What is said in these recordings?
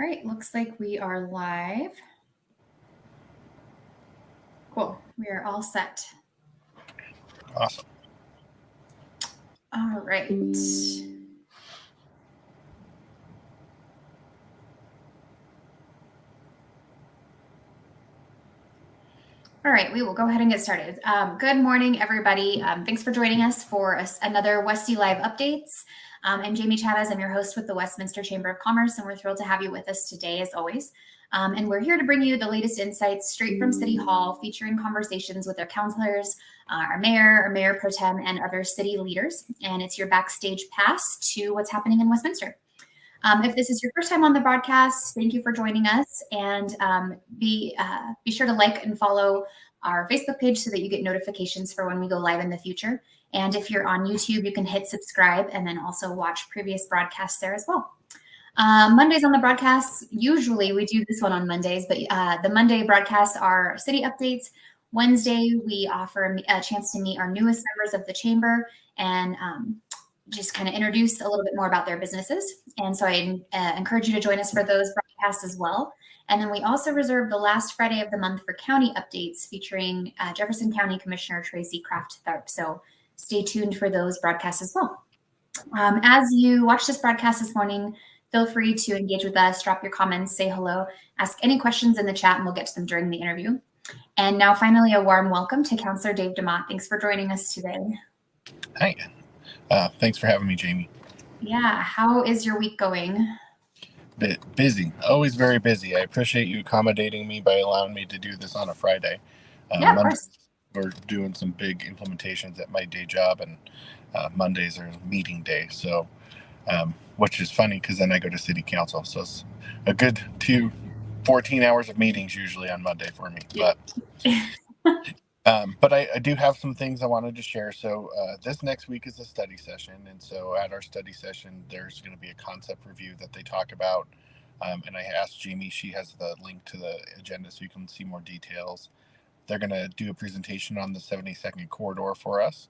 All right, looks like we are live. Cool, we are all set. Awesome. All right. All right, we will go ahead and get started. Good morning, everybody. Thanks for joining us for another Westy Live Updates. I'm Jamie Chavez. I'm your host with the Westminster Chamber of Commerce, and we're thrilled to have you with us today, as always. And we're here to bring you the latest insights straight from City Hall, featuring conversations with our councilors, our mayor pro tem, and other city leaders. And it's your backstage pass to what's happening in Westminster. If this is your first time on the broadcast, thank you for joining us, and be sure to like and follow our Facebook page so that you get notifications for when we go live in the future. And if you're on YouTube, you can hit subscribe and then also watch previous broadcasts there as well. Mondays on the broadcasts, usually we do this one on Mondays, but the Monday broadcasts are city updates. Wednesday, we offer a chance to meet our newest members of the chamber and just kind of introduce a little bit more about their businesses. And so I encourage you to join us for those broadcasts as well. And then we also reserve the last Friday of the month for county updates featuring Jefferson County Commissioner Tracy Kraft Tharp. So stay tuned for those broadcasts as well. As you watch this broadcast this morning, feel free to engage with us, drop your comments, say hello, ask any questions in the chat, and we'll get to them during the interview. And now finally, a warm welcome to Councilor Dave DeMott. Thanks for joining us today. Hi. Thanks for having me, Jamie. Yeah, how is your week going? Busy, always very busy. I appreciate you accommodating me by allowing me to do this on a Friday. Yeah, of course. We're doing some big implementations at my day job, and Mondays are meeting day. So, which is funny because then I go to city council. So it's a good 14 hours of meetings usually on Monday for me. But I do have some things I wanted to share. So this next week is a study session. And so at our study session, there's going to be a concept review that they talk about. And I asked Jamie, she has the link to the agenda so you can see more details. They're going to do a presentation on the 72nd corridor for us.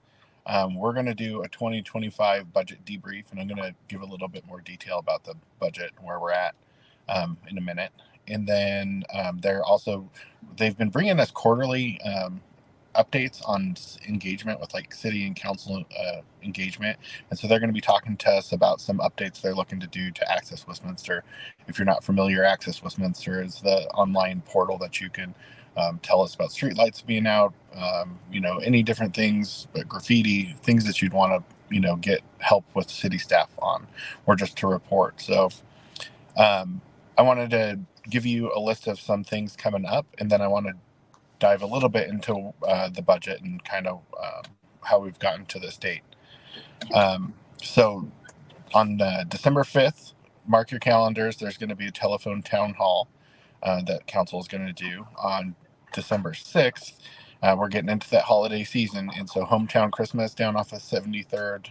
We're going to do a 2025 budget debrief, and I'm going to give a little bit more detail about the budget and where we're at in a minute. And then they've been bringing us quarterly updates on engagement with like city and council engagement. And so they're going to be talking to us about some updates they're looking to do to Access Westminster. If you're not familiar, Access Westminster is the online portal that you can tell us about streetlights being out, any different things, but graffiti, things that you'd want to, get help with city staff on, or just to report. So I wanted to give you a list of some things coming up, and then I want to dive a little bit into the budget and kind of how we've gotten to this date. So on December 5th, mark your calendars, there's going to be a telephone town hall that council is going to do. On December 6th, we're getting into that holiday season, and so Hometown Christmas down off of 73rd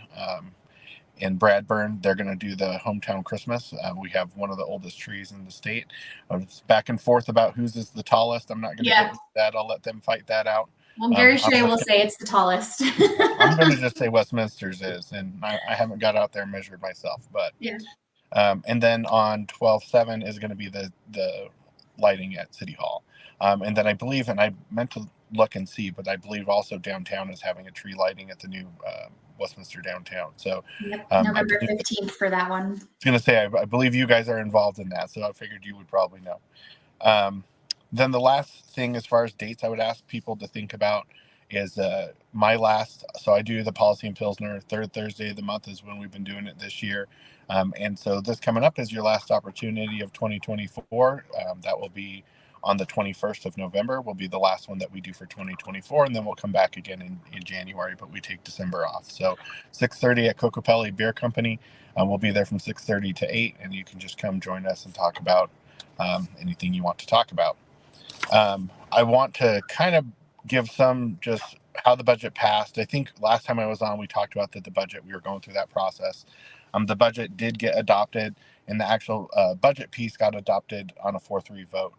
in Bradburn, they're going to do the Hometown Christmas. We have one of the oldest trees in the state. It's back and forth about whose is the tallest. I'm not going to get into that. I'll let them fight that out. Well, Gary Shea will say it's the tallest. I'm going to just say Westminster's is, and I haven't got out there and measured myself. But yeah. And then on 12/7 is going to be the lighting at City Hall. And then I believe, and I meant to look and see, but I believe also downtown is having a tree lighting at the new Westminster downtown. So November 15th for that one. I was going to say, I believe you guys are involved in that, so I figured you would probably know. Then the last thing as far as dates I would ask people to think about is my last, so I do the Policy and Pilsner, third Thursday of the month is when we've been doing it this year. And so this coming up is your last opportunity of 2024. That will be on the 21st of November will be the last one that we do for 2024, and then we'll come back again in January, but we take December off. So 6:30 at Cocopelli Beer Company. We'll be there from 6:30 to 8, and you can just come join us and talk about anything you want to talk about. I want to kind of give some just how the budget passed. I think last time I was on, we talked about the budget. We were going through that process. The budget did get adopted, and the actual budget piece got adopted on a 4-3 vote.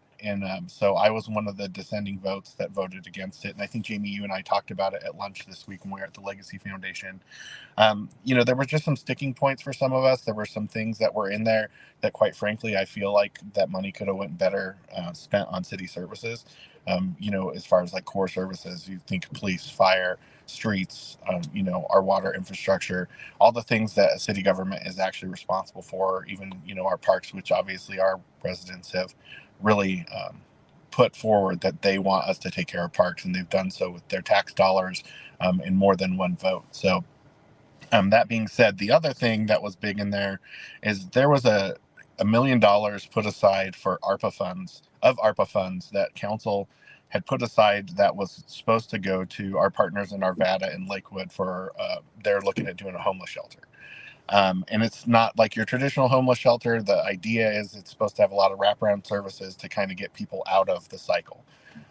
So I was one of the dissenting votes that voted against it. And I think, Jamie, you and I talked about it at lunch this week when we were at the Legacy Foundation. There were just some sticking points for some of us. There were some things that were in there that, quite frankly, I feel like that money could have went better spent on city services. As far as like core services, you think police, fire, streets, our water infrastructure, all the things that a city government is actually responsible for, even, our parks, which obviously our residents have really put forward that they want us to take care of parks, and they've done so with their tax dollars in more than one vote. So that being said, the other thing that was big in there is there was a $1 million put aside for ARPA funds that council had put aside that was supposed to go to our partners in Arvada and Lakewood for they're looking at doing a homeless shelter. And it's not like your traditional homeless shelter. The idea is it's supposed to have a lot of wraparound services to kind of get people out of the cycle.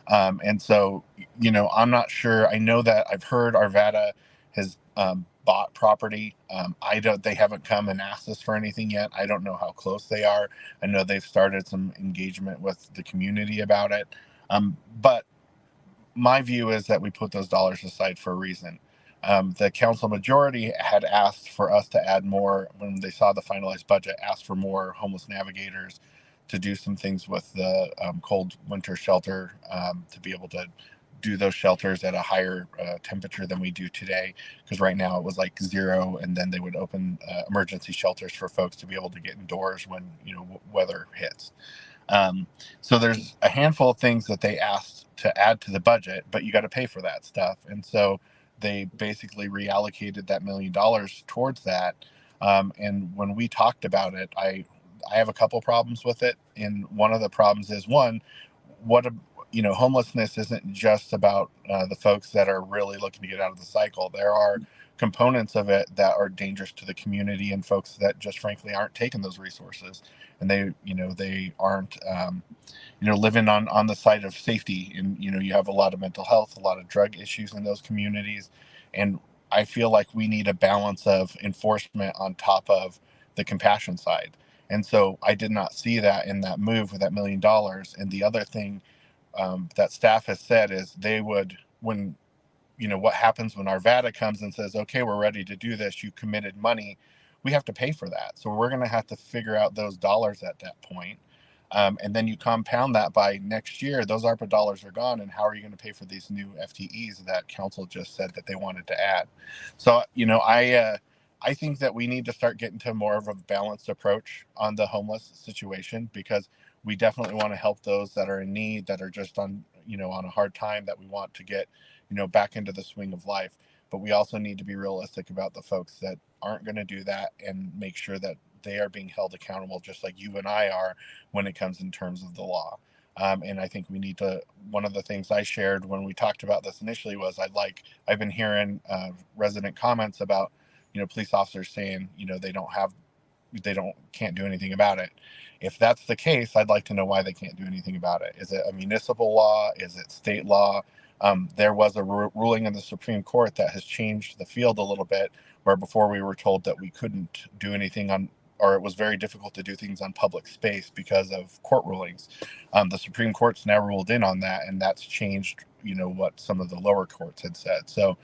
And so, I'm not sure. I know that I've heard Arvada has bought property. They haven't come and asked us for anything yet. I don't know how close they are. I know they've started some engagement with the community about it. But my view is that we put those dollars aside for a reason. The council majority had asked for us to add more when they saw the finalized budget, asked for more homeless navigators to do some things with the cold winter shelter, to be able to do those shelters at a higher temperature than we do today. Because right now it was like 0, and then they would open emergency shelters for folks to be able to get indoors when weather hits. So there's a handful of things that they asked to add to the budget, but you got to pay for that stuff. And so they basically reallocated that $1 million towards that. And when we talked about it, I have a couple problems with it. And one of the problems is, one, homelessness isn't just about the folks that are really looking to get out of the cycle. There are components of it that are dangerous to the community and folks that just frankly aren't taking those resources, and they aren't living on the side of safety. And you have a lot of mental health, a lot of drug issues in those communities, and I feel like we need a balance of enforcement on top of the compassion side. And so I did not see that in that move with that $1 million. And the other thing that staff has said is they would, when what happens when Arvada comes and says, okay, we're ready to do this, you committed money, we have to pay for that. So we're going to have to figure out those dollars at that point. And then you compound that by next year, those ARPA dollars are gone. And how are you going to pay for these new FTEs that council just said that they wanted to add? So, I think that we need to start getting to more of a balanced approach on the homeless situation, because we definitely want to help those that are in need, that are just on a hard time, that we want to get back into the swing of life. But we also need to be realistic about the folks that aren't going to do that, and make sure that they are being held accountable, just like you and I are, when it comes in terms of the law. And I think we need to, one of the things I shared when we talked about this initially was I've been hearing resident comments about, police officers saying, can't do anything about it. If that's the case, I'd like to know why they can't do anything about it. Is it a municipal law? Is it state law? There was a ruling in the Supreme Court that has changed the field a little bit, where before we were told that we couldn't do anything on, or it was very difficult to do things on public space because of court rulings. The Supreme Court's now ruled in on that, and that's changed, what some of the lower courts had said. So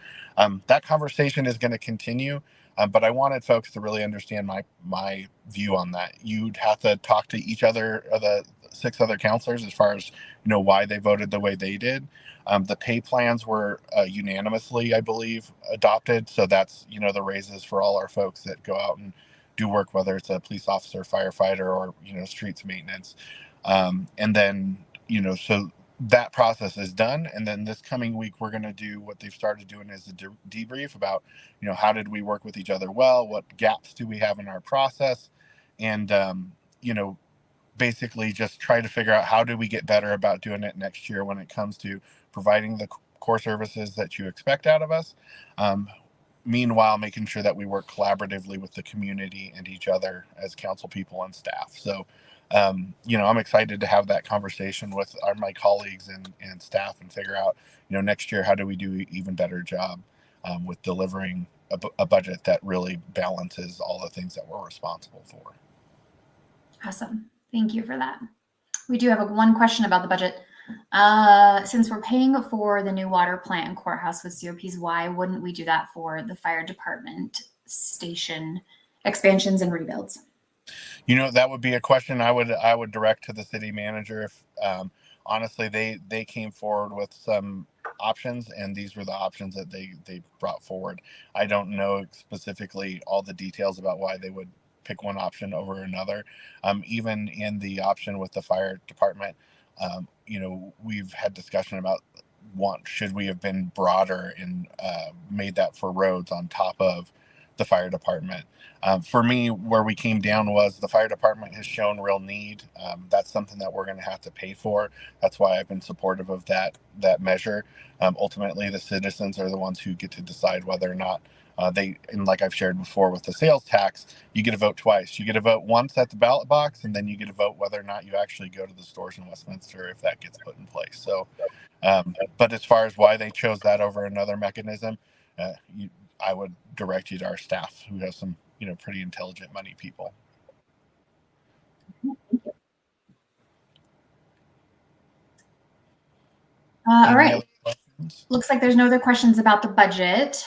that conversation is going to continue. But I wanted folks to really understand my view on that. You'd have to talk to each other, the 6 other counselors, as far as why they voted the way they did. The pay plans were unanimously, I believe, adopted. So that's the raises for all our folks that go out and do work, whether it's a police officer, firefighter, or streets maintenance. And then so that process is done. And then this coming week, we're going to do what they've started doing is a debrief about, how did we work with each other well? What gaps do we have in our process? And, basically just try to figure out how do we get better about doing it next year when it comes to providing the core services that you expect out of us. Meanwhile, making sure that we work collaboratively with the community and each other as council people and staff. So, I'm excited to have that conversation with my colleagues and staff, and figure out, next year, how do we do an even better job with delivering a budget that really balances all the things that we're responsible for. Awesome. Thank you for that. We do have one question about the budget. Since we're paying for the new water plant and courthouse with COPs, why wouldn't we do that for the fire department station expansions and rebuilds? That would be a question I would direct to the city manager. If honestly, they came forward with some options, and these were the options that they brought forward. I don't know specifically all the details about why they would pick one option over another. Even in the option with the fire department, we've had discussion about should we have been broader and made that for roads on top of the fire department. For me, where we came down was the fire department has shown real need. That's something that we're going to have to pay for. That's why I've been supportive of that measure. Ultimately, the citizens are the ones who get to decide whether or not and like I've shared before with the sales tax, you get to vote twice. You get to vote once at the ballot box, and then you get to vote whether or not you actually go to the stores in Westminster if that gets put in place. So, but as far as why they chose that over another mechanism, I would direct you to our staff, who have some, pretty intelligent money people. All right. Looks like there's no other questions about the budget.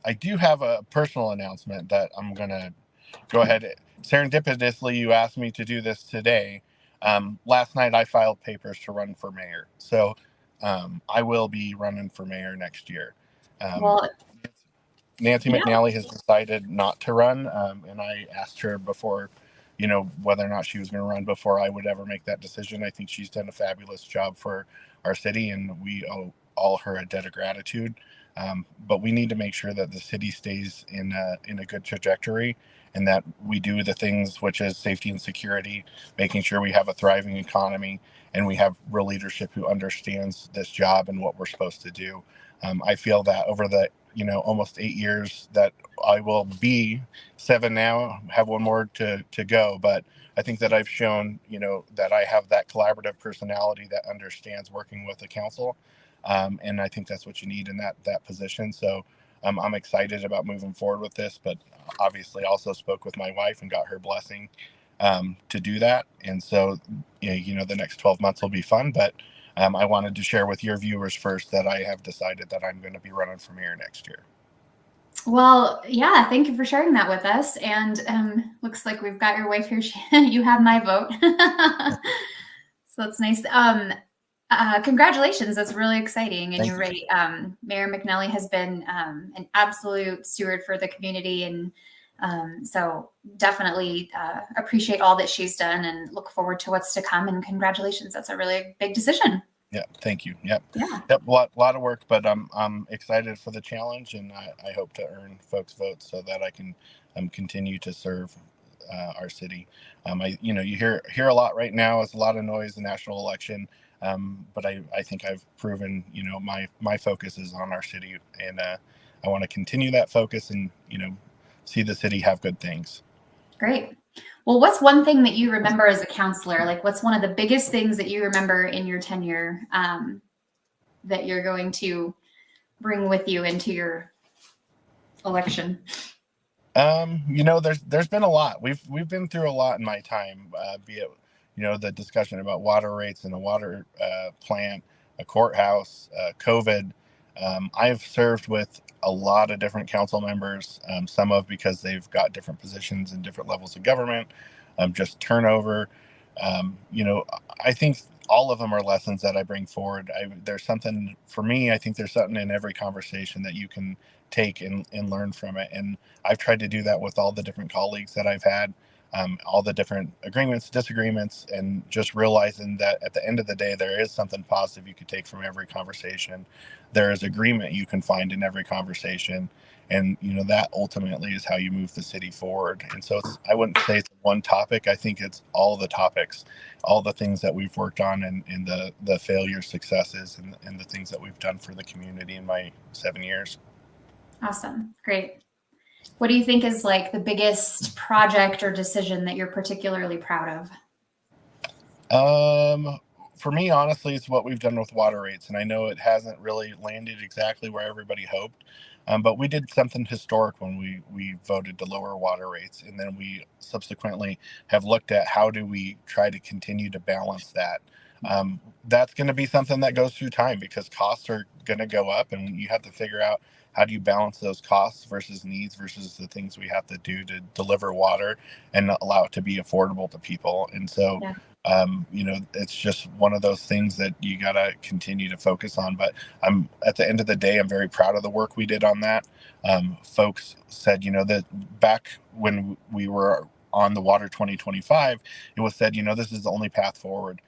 I do have a personal announcement that I'm going to go ahead. Serendipitously, you asked me to do this today. Last night, I filed papers to run for mayor. So I will be running for mayor next year. Well, Nancy McNally has decided not to run, and I asked her before, whether or not she was going to run before I would ever make that decision. I think she's done a fabulous job for our city, and we owe all her a debt of gratitude. But we need to make sure that the city stays in a good trajectory, and that we do the things which is safety and security, making sure we have a thriving economy, and we have real leadership who understands this job and what we're supposed to do. I feel that over the almost 8 years that I will be 7 now, have one more to go. But I think that I've shown, that I have that collaborative personality that understands working with the council. And I think that's what you need in that position. So I'm excited about moving forward with this, but obviously also spoke with my wife and got her blessing to do that. And so, the next 12 months will be fun, but I wanted to share with your viewers first that I have decided that I'm going to be running for mayor next year. Well, yeah, thank you for sharing that with us. And looks like we've got your wife here. You have my vote. So that's nice. Congratulations. That's really exciting. And you're right. Mayor McNally has been an absolute steward for the community. And so definitely appreciate all that she's done and look forward to what's to come. And congratulations. That's a really big decision. Yeah, thank you. Yep. A lot of work, but I'm excited for the challenge, and I hope to earn folks' votes so that I can continue to serve our city. You hear a lot right now. It's a lot of noise, the national election, but I think I've proven my focus is on our city, and I want to continue that focus and see the city have good things. Great. Well, what's one thing that you remember as a counselor? Like, what's one of the biggest things that you remember in your tenure that you're going to bring with you into your election? There's been a lot. We've been through a lot in my time, be it, the discussion about water rates and a water plant, a courthouse, COVID. I've served with a lot of different council members, some of because they've got different positions in different levels of government, just turnover. I think all of them are lessons that I bring forward. There's something for me. I think there's something in every conversation that you can take and learn from it. And I've tried to do that with all the different colleagues that I've had, all the different agreements, disagreements, and just realizing that at the end of the day, there is something positive you could take from every conversation. There is agreement you can find in every conversation. And, that ultimately is how you move the city forward. And so I wouldn't say it's one topic. I think it's all the topics, all the things that we've worked on and the failures, successes, and the things that we've done for the community in my 7 years. Awesome. Great. What do you think is like the biggest project or decision that you're particularly proud of? for me, honestly, it's what we've done with water rates, and I know it hasn't really landed exactly where everybody hoped. But we did something historic when we voted to lower water rates, and then we subsequently have looked at how do we try to continue to balance that. That's going to be something that goes through time because costs are going to go up, and you have to figure out how do you balance those costs versus needs versus the things we have to do to deliver water and allow it to be affordable to people. And so, Yeah. it's just one of those things that you got to continue to focus on. But I'm at the end of the day, I'm very proud of the work we did on that. Folks said, that back when we were on the Water 2025, it was said, this is the only path forward.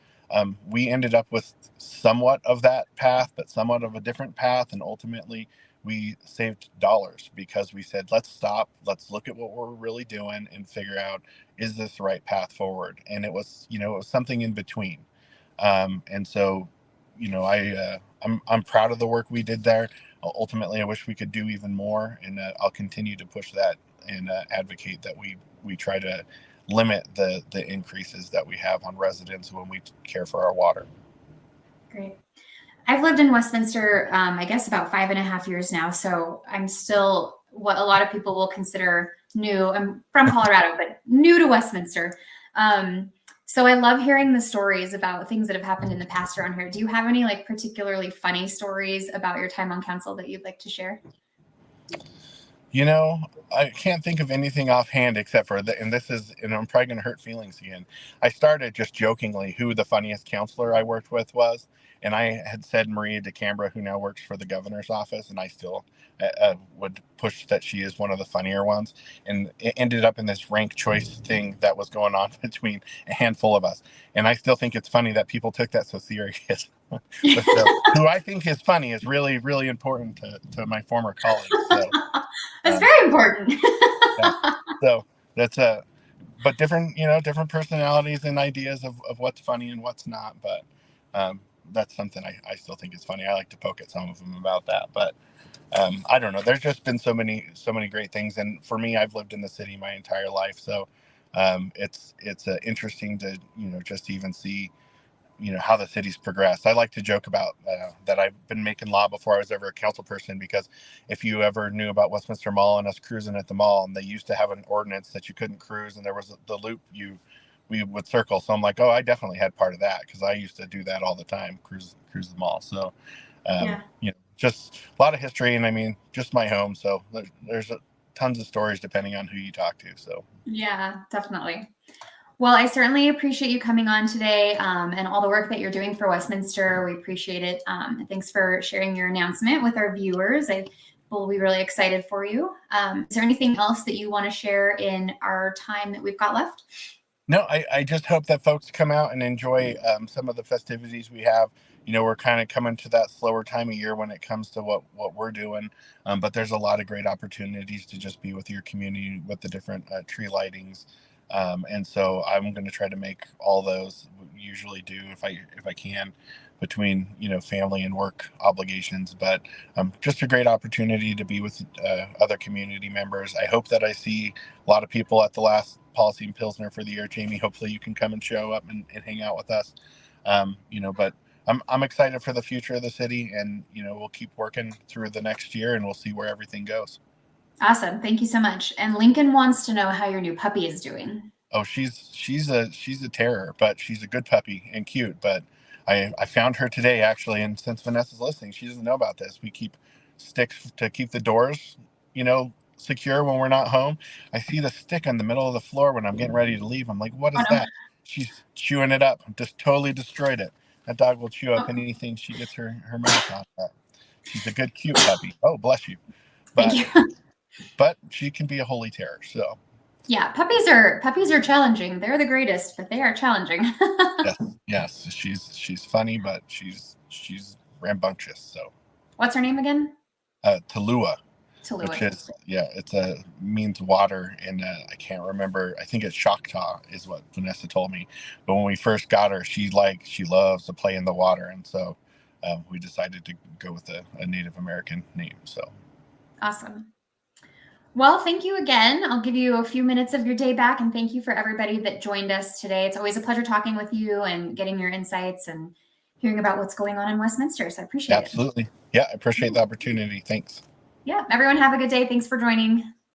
We ended up with somewhat of that path, but somewhat of a different path. And ultimately, we saved dollars because we said, let's stop, let's look at what we're really doing and figure out, is this the right path forward? And it was, it was something in between. And so, I'm proud of the work we did there. Ultimately, I wish we could do even more, and I'll continue to push that and advocate that we try to limit the increases that we have on residents when we care for our water. Great. I've lived in Westminster, I guess about 5.5 years now. So I'm still what a lot of people will consider new. I'm from Colorado, but new to Westminster. So I love hearing the stories about things that have happened in the past around here. Do you have any like particularly funny stories about your time on council that you'd like to share? I can't think of anything offhand except for and this is, and I'm probably going to hurt feelings again. I started just jokingly who the funniest counselor I worked with was. And I had said Maria DeCambra, who now works for the governor's office, and I still would push that she is one of the funnier ones. And it ended up in this rank choice thing that was going on between a handful of us. And I still think it's funny that people took that so serious. But who I think is funny is really, really important to my former colleagues. So, that's very important. yeah. So that's but different, different personalities and ideas of what's funny and what's not. But that's something I still think is funny. I like to poke at some of them about that. But I don't know. There's just been so many great things. And for me, I've lived in the city my entire life. So it's interesting to, just even see, how the city's progressed. I like to joke about that I've been making law before I was ever a council person, because if you ever knew about Westminster Mall and us cruising at the mall, and they used to have an ordinance that you couldn't cruise, and there was the loop we would circle. So I'm like, oh, I definitely had part of that because I used to do that all the time, cruise the mall. So, Yeah. Just a lot of history, and I mean, just my home. So there's tons of stories depending on who you talk to. So yeah, definitely. Well, I certainly appreciate you coming on today and all the work that you're doing for Westminster. We appreciate it. Thanks for sharing your announcement with our viewers. I will be really excited for you. Is there anything else that you want to share in our time that we've got left? No, I just hope that folks come out and enjoy some of the festivities we have. We're kind of coming to that slower time of year when it comes to what we're doing. But there's a lot of great opportunities to just be with your community with the different tree lightings. And so I'm going to try to make all those. Usually do if I can, between family and work obligations. But just a great opportunity to be with other community members. I hope that I see a lot of people at the last Policy and Pilsner for the year. Jamie, hopefully you can come and show up and hang out with us. But I'm excited for the future of the city, and we'll keep working through the next year, and we'll see where everything goes. Awesome. Thank you so much. And Lincoln wants to know how your new puppy is doing. Oh, she's a terror, but she's a good puppy and cute. But I found her today, actually, and since Vanessa's listening, she doesn't know about this. We keep sticks to keep the doors, secure when we're not home. I see the stick in the middle of the floor when I'm getting ready to leave. I'm like, what is that? She's chewing it up. Just totally destroyed it. That dog will chew up anything she gets her mouth on. But she's a good, cute puppy. Oh, bless you. But, Thank you. But she can be a holy terror. So. Yeah, puppies are challenging. They're the greatest, but they are challenging. Yes. She's funny, but she's rambunctious. So. What's her name again? Tallulah. Tallulah. Which is it's means water, and I can't remember. I think it's Choctaw is what Vanessa told me. But when we first got her, she loves to play in the water, and so we decided to go with a Native American name. So awesome. Well, thank you again. I'll give you a few minutes of your day back, and thank you for everybody that joined us today. It's always a pleasure talking with you and getting your insights and hearing about what's going on in Westminster. So I appreciate it. Absolutely. Yeah, I appreciate the opportunity. Thanks. Yeah, everyone have a good day. Thanks for joining.